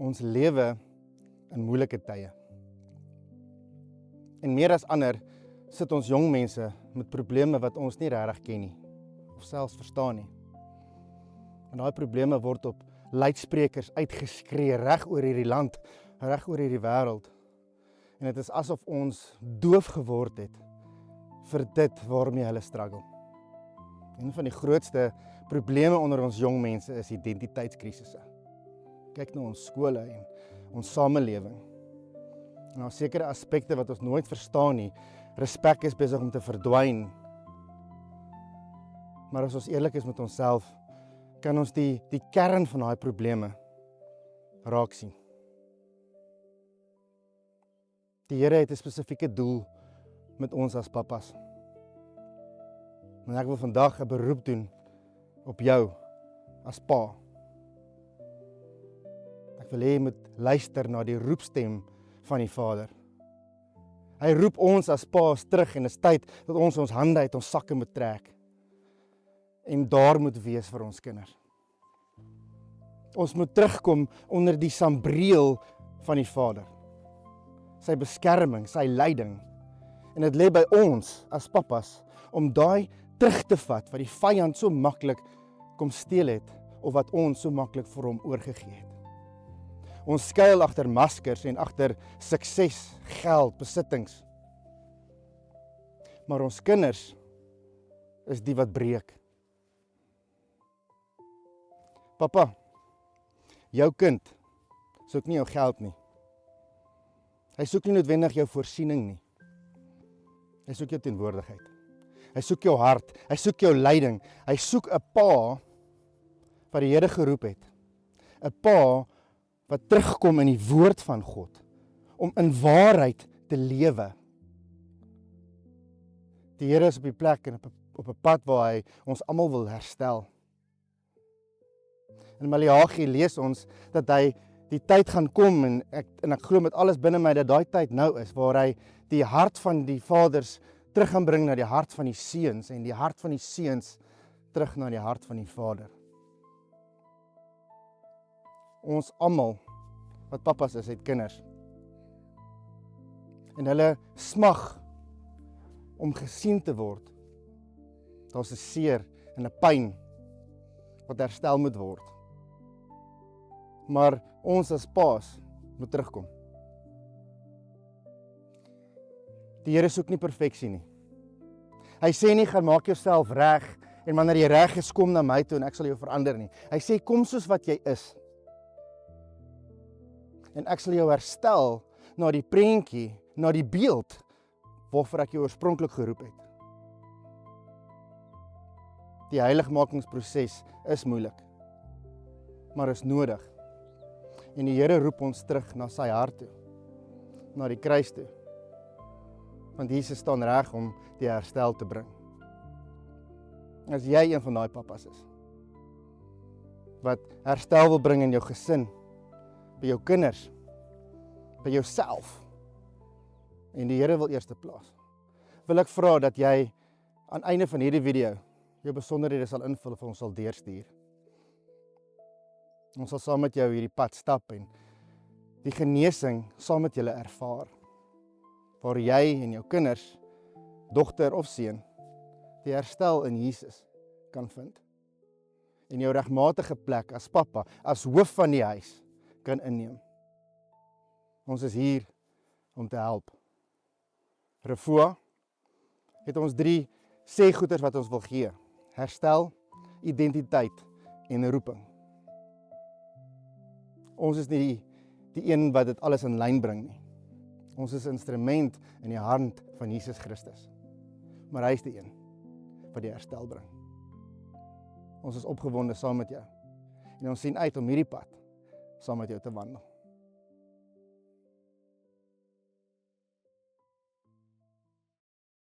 Ons lewe in moeilike tye. En meer as ander sit ons jong mense met probleme wat ons nie regtig ken nie, of selfs verstaan nie. En daai probleme word op luidsprekers uitgeskree reg oor hierdie land, reg oor hierdie wêreld. En dit is asof ons doof geword het vir dit waarmee hulle struggle. Een van die grootste probleme onder ons jong mense is identiteitskrisisse. Kyk na ons skole en ons samelewing. En daar is sekere aspekte wat ons nooit verstaan nie. Respek is besig om te verdwyn. Maar as ons eerlik is met onsself, kan ons die kern van daai probleme raak sien. Die Here het 'n spesifieke doel met ons as pappas. En ek wil vandag 'n beroep doen op jou as pa. Ek wil hê jy moet luister na die roepstem van die Vader. Hy roep ons as pa's terug en dit is tyd dat ons hande uit ons sakke moet trek en daar moet wees vir ons kinders. Ons moet terugkom onder die sambreel van die Vader. Sy beskerming, sy leiding. En dit lê by ons as pappas om daai terug te vat wat die vyand so maklik kom steel het of wat ons so maklik vir hom oorgegee het. Ons skuil agter maskers en agter sukses, geld, besittings. Maar ons kinders is die wat breek. Papa, jou kind soek nie jou geld nie. Hy soek nie noodwendig jou voorsiening nie. Hy soek jou teenwoordigheid. Hy soek jou hart, hy soek jou leiding. Hy soek 'n pa wat die Here geroep het. 'n Pa wat terugkom in die woord van God om in waarheid te lewe. Die Here is op die plek en op 'n pad waar hy ons almal wil herstel. In Maleagi lees ons dat hy die tyd gaan kom en ek glo met alles binne my dat daai tyd nou is waar hy die hart van die vaders terug gaan bring na die hart van die seuns en die hart van die seuns terug na die hart van die Vader. Ons almal wat pappas is, het kinders. En hulle smag om gesien te word. Daar's 'n seer en 'n pyn wat herstel moet word. Maar ons as pa's moet terugkom. Die Here soek nie perfeksie nie. Hy sê nie gaan maak jouself reg en wanneer jy reg is, kom na my toe en ek sal jou verander nie. Hy sê kom soos wat jy is. En ek sal jou herstel na die prentjie, na die beeld waarvoor ek jou oorspronklik geroep het. Die heiligmakingsproses is moeilik, maar is nodig. En die Here roep ons terug na sy hart toe, na die kruis toe. Want Jesus staan reg om die herstel te bring. As jy een van daai pappas is, wat herstel wil bring in jou gesin, by jou kinders, by jouself, en die Here wil eerste plaas, wil ek vra dat jy aan einde van hierdie video jou besonderhede sal invul of ons sal deurstuur. Ons sal saam met jou hierdie pad stap en die genesing saam met julle ervaar, waar jy en jou kinders, dogter of seun, die herstel in Jesus kan vind. En jou regmatige plek as pappa, as hoof van die huis, kan inneem. Ons is hier om te help. Refoua het ons 3 sêgoeders wat ons wil gee. Herstel, identiteit en roeping. Ons is nie die een wat dit alles in lyn bring nie. Ons is 'n instrument in die hand van Jesus Christus. Maar hy is die een wat die herstel bring. Ons is opgewonde saam met jou. En ons sien uit om hierdie pad saam met jou te wandel.